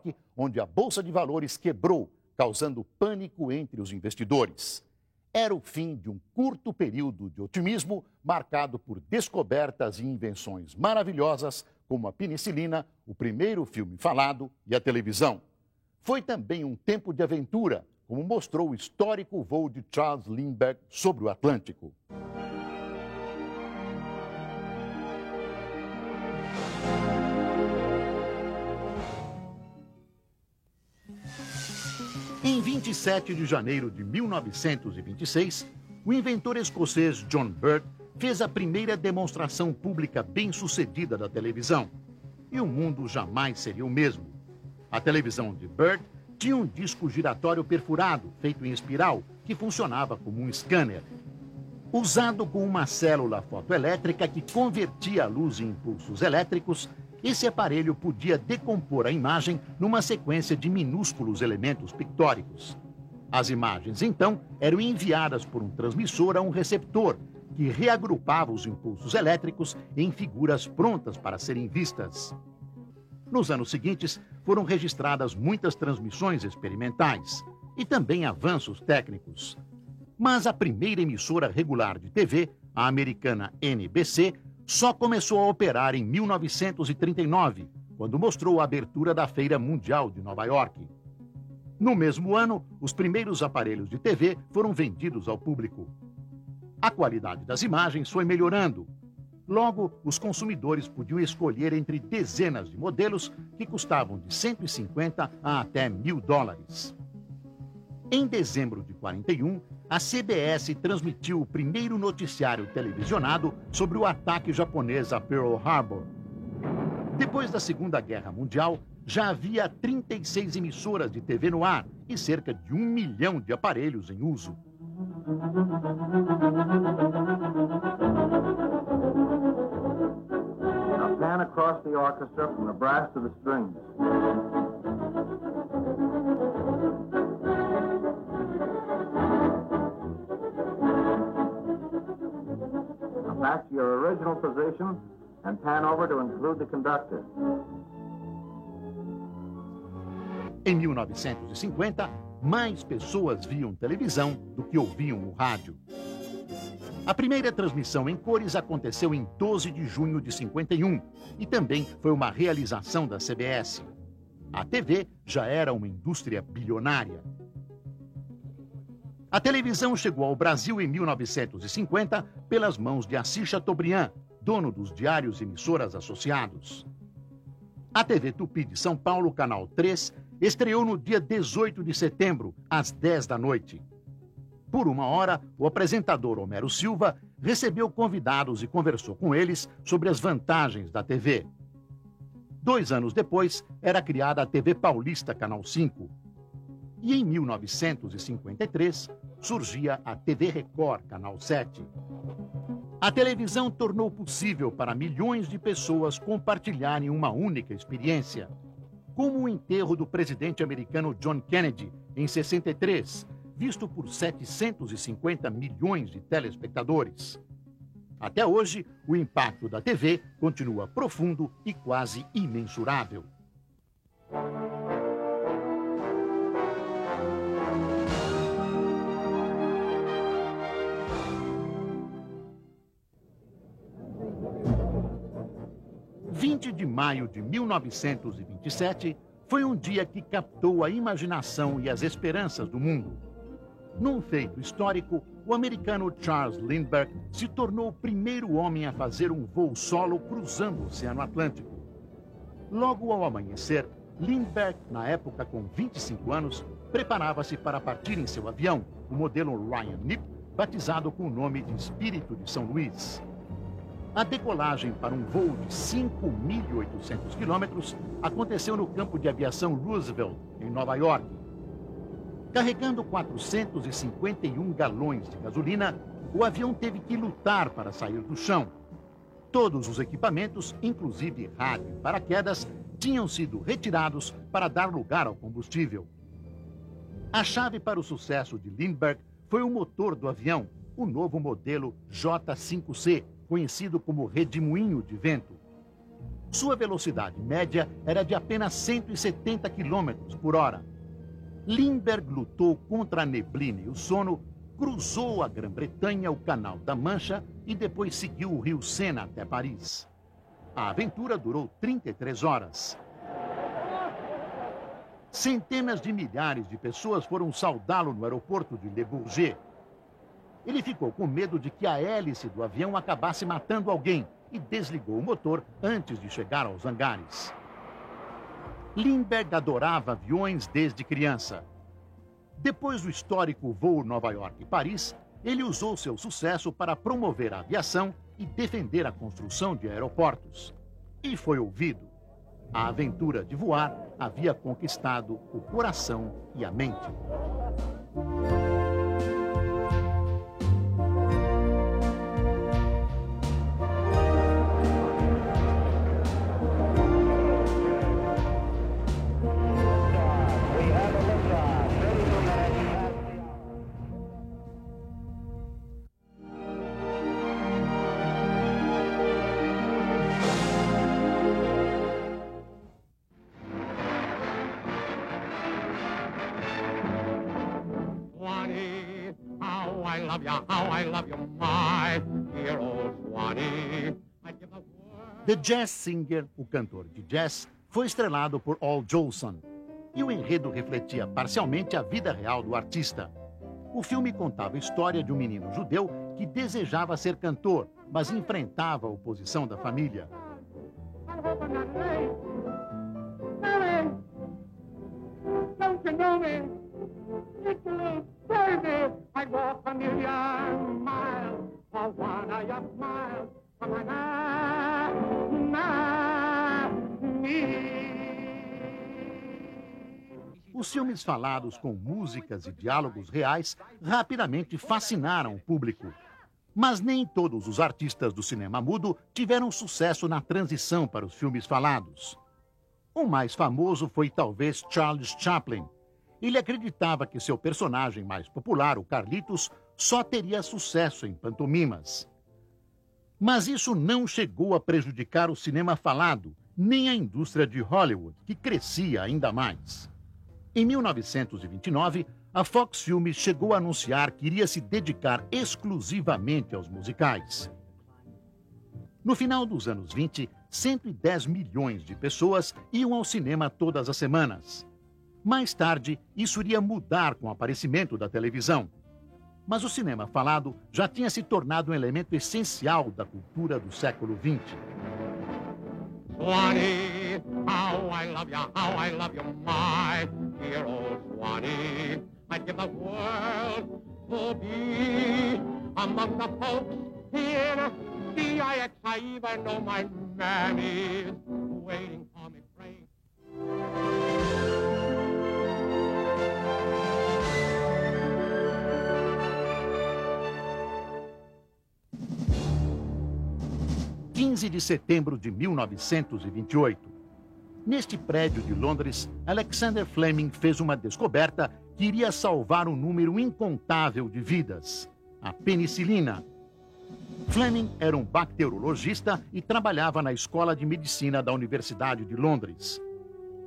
York, onde a Bolsa de Valores quebrou, causando pânico entre os investidores. Era o fim de um curto período de otimismo marcado por descobertas e invenções maravilhosas, como a penicilina, o primeiro filme falado e a televisão. Foi também um tempo de aventura, como mostrou o histórico voo de Charles Lindbergh sobre o Atlântico. Em 27 de janeiro de 1926, o inventor escocês John Bird fez a primeira demonstração pública bem-sucedida da televisão. E o mundo jamais seria o mesmo. A televisão de Bird tinha um disco giratório perfurado, feito em espiral, que funcionava como um scanner. Usado com uma célula fotoelétrica que convertia a luz em impulsos elétricos, esse aparelho podia decompor a imagem numa sequência de minúsculos elementos pictóricos. As imagens, então, eram enviadas por um transmissor a um receptor, que reagrupava os impulsos elétricos em figuras prontas para serem vistas. Nos anos seguintes, foram registradas muitas transmissões experimentais e também avanços técnicos. Mas a primeira emissora regular de TV, a americana NBC, só começou a operar em 1939, quando mostrou a abertura da Feira Mundial de Nova York. No mesmo ano, os primeiros aparelhos de TV foram vendidos ao público. A qualidade das imagens foi melhorando. Logo, os consumidores podiam escolher entre dezenas de modelos que custavam de 150 a até $1.000. Em dezembro de 41, a CBS transmitiu o primeiro noticiário televisionado sobre o ataque japonês a Pearl Harbor. Depois da Segunda Guerra Mundial, já havia 36 emissoras de TV no ar e cerca de 1 milhão de aparelhos em uso. Now pan across the orchestra from the brass to the strings. Now back to your original position and pan over to include the conductor. Em 1950, mais pessoas viam televisão do que ouviam o rádio. A primeira transmissão em cores aconteceu em 12 de junho de 51 e também foi uma realização da CBS. A TV já era uma indústria bilionária. A televisão chegou ao Brasil em 1950 pelas mãos de Assis Chateaubriand, dono dos diários e emissoras associados. A TV Tupi de São Paulo, Canal 3, estreou no dia 18 de setembro, às 10 da noite. Por uma hora, o apresentador Homero Silva recebeu convidados e conversou com eles sobre as vantagens da TV. 2 anos depois, era criada a TV Paulista Canal 5. E em 1953, surgia a TV Record Canal 7. A televisão tornou possível para milhões de pessoas compartilharem uma única experiência, como o enterro do presidente americano John Kennedy, em 63, visto por 750 milhões de telespectadores. Até hoje, o impacto da TV continua profundo e quase imensurável. De maio de 1927 foi um dia que captou a imaginação e as esperanças do mundo. Num feito histórico, o americano Charles Lindbergh se tornou o primeiro homem a fazer um voo solo cruzando o Oceano Atlântico. Logo ao amanhecer, Lindbergh, na época com 25 anos, preparava-se para partir em seu avião, o modelo Ryan Nip, batizado com o nome de Espírito de São Luís. A decolagem para um voo de 5.800 quilômetros aconteceu no campo de aviação Roosevelt, em Nova York. Carregando 451 galões de gasolina, o avião teve que lutar para sair do chão. Todos os equipamentos, inclusive rádio e paraquedas, tinham sido retirados para dar lugar ao combustível. A chave para o sucesso de Lindbergh foi o motor do avião, o novo modelo J5C, conhecido como redemoinho de vento. Sua velocidade média era de apenas 170 km por hora. Lindbergh lutou contra a neblina e o sono, cruzou a Grã-Bretanha, o Canal da Mancha e depois seguiu o rio Sena até Paris. A aventura durou 33 horas. Centenas de milhares de pessoas foram saudá-lo no aeroporto de Le Bourget. Ele ficou com medo de que a hélice do avião acabasse matando alguém e desligou o motor antes de chegar aos hangares. Lindbergh adorava aviões desde criança. Depois do histórico voo Nova York e Paris, ele usou seu sucesso para promover a aviação e defender a construção de aeroportos. E foi ouvido. A aventura de voar havia conquistado o coração e a mente. The Jazz Singer, o cantor de jazz, foi estrelado por Al Jolson. E o enredo refletia parcialmente a vida real do artista. O filme contava a história de um menino judeu que desejava ser cantor, mas enfrentava a oposição da família. Os filmes falados com músicas e diálogos reais rapidamente fascinaram o público. Mas nem todos os artistas do cinema mudo tiveram sucesso na transição para os filmes falados. O mais famoso foi talvez Charles Chaplin. Ele acreditava que seu personagem mais popular, o Carlitos, só teria sucesso em pantomimas. Mas isso não chegou a prejudicar o cinema falado, nem a indústria de Hollywood, que crescia ainda mais. Em 1929, a Fox Filmes chegou a anunciar que iria se dedicar exclusivamente aos musicais. No final dos anos 20, 110 milhões de pessoas iam ao cinema todas as semanas. Mais tarde, isso iria mudar com o aparecimento da televisão. Mas o cinema falado já tinha se tornado um elemento essencial da cultura do século XX. Swanee, how I love you, my hero Swanee. I'd give the world to be among the folks here. D-I-X, I even know my man is waiting for me, praying. De setembro de 1928. Neste prédio de Londres, Alexander Fleming fez uma descoberta que iria salvar um número incontável de vidas: a penicilina. Fleming era um bacteriologista e trabalhava na Escola de Medicina da Universidade de Londres.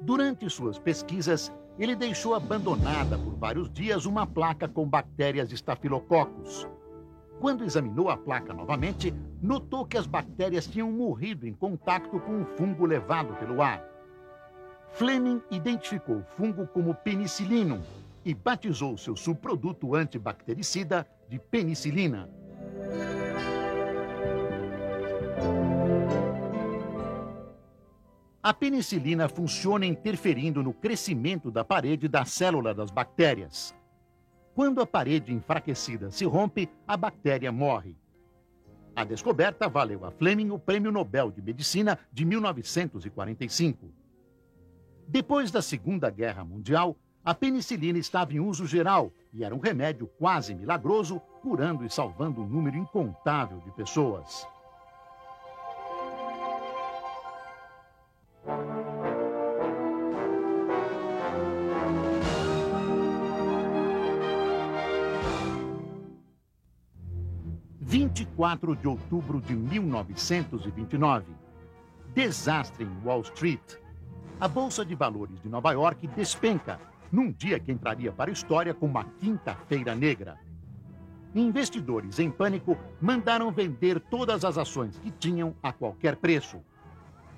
Durante suas pesquisas, ele deixou abandonada por vários dias uma placa com bactérias estafilococcus. Quando examinou a placa novamente, notou que as bactérias tinham morrido em contato com um fungo levado pelo ar. Fleming identificou o fungo como penicillinum e batizou seu subproduto antibactericida de penicilina. A penicilina funciona interferindo no crescimento da parede da célula das bactérias. Quando a parede enfraquecida se rompe, a bactéria morre. A descoberta valeu a Fleming o Prêmio Nobel de Medicina de 1945. Depois da Segunda Guerra Mundial, a penicilina estava em uso geral e era um remédio quase milagroso, curando e salvando um número incontável de pessoas. (24 de outubro de 1929). Desastre em Wall Street. A Bolsa de Valores de Nova York despenca, num dia que entraria para a história como a Quinta-feira Negra. Investidores em pânico mandaram vender todas as ações que tinham a qualquer preço.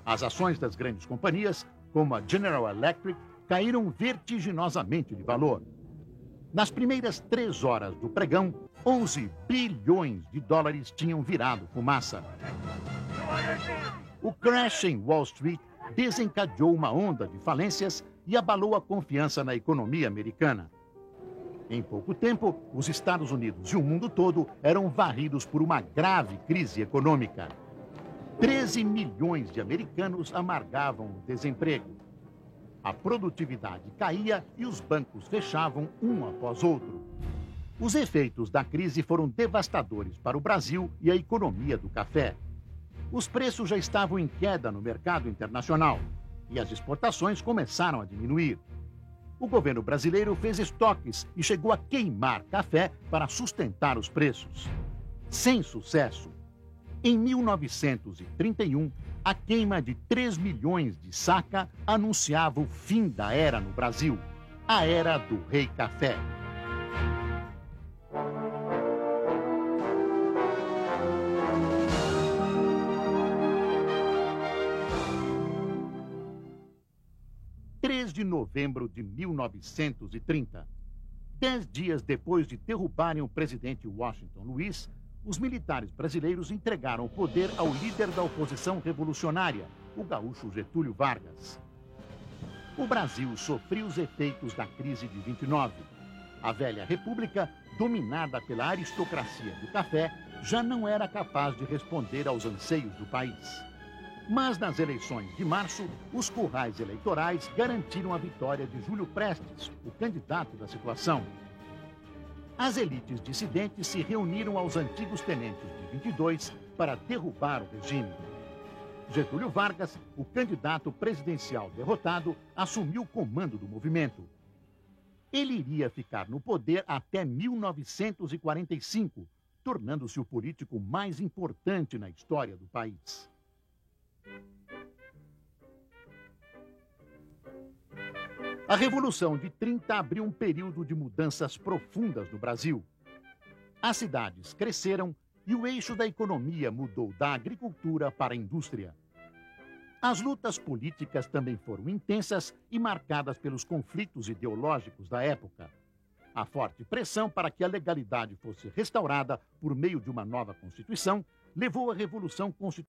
As ações das grandes companhias, como a General Electric, caíram vertiginosamente de valor. Nas primeiras 3 horas do pregão, 11 bilhões de dólares tinham virado fumaça. O crash em Wall Street desencadeou uma onda de falências e abalou a confiança na economia americana. Em pouco tempo, os Estados Unidos e o mundo todo eram varridos por uma grave crise econômica. 13 milhões de americanos amargavam o desemprego. A produtividade caía e os bancos fechavam um após outro. Os efeitos da crise foram devastadores para o Brasil e a economia do café. Os preços já estavam em queda no mercado internacional e as exportações começaram a diminuir. O governo brasileiro fez estoques e chegou a queimar café para sustentar os preços. Sem sucesso. Em 1931, a queima de 3 milhões de saca anunciava o fim da era no Brasil, a era do Rei Café. De novembro de 1930. 10 dias depois de derrubarem o presidente Washington Luiz, os militares brasileiros entregaram o poder ao líder da oposição revolucionária, o gaúcho Getúlio Vargas. O Brasil sofreu os efeitos da crise de 29. A velha república, dominada pela aristocracia do café, já não era capaz de responder aos anseios do país. Mas nas eleições de março, os currais eleitorais garantiram a vitória de Júlio Prestes, o candidato da situação. As elites dissidentes se reuniram aos antigos tenentes de 22 para derrubar o regime. Getúlio Vargas, o candidato presidencial derrotado, assumiu o comando do movimento. Ele iria ficar no poder até 1945, tornando-se o político mais importante na história do país. A Revolução de 30 abriu um período de mudanças profundas no Brasil. As cidades cresceram e o eixo da economia mudou da agricultura para a indústria. As lutas políticas também foram intensas e marcadas pelos conflitos ideológicos da época. A forte pressão para que a legalidade fosse restaurada por meio de uma nova Constituição levou à Revolução Constitucional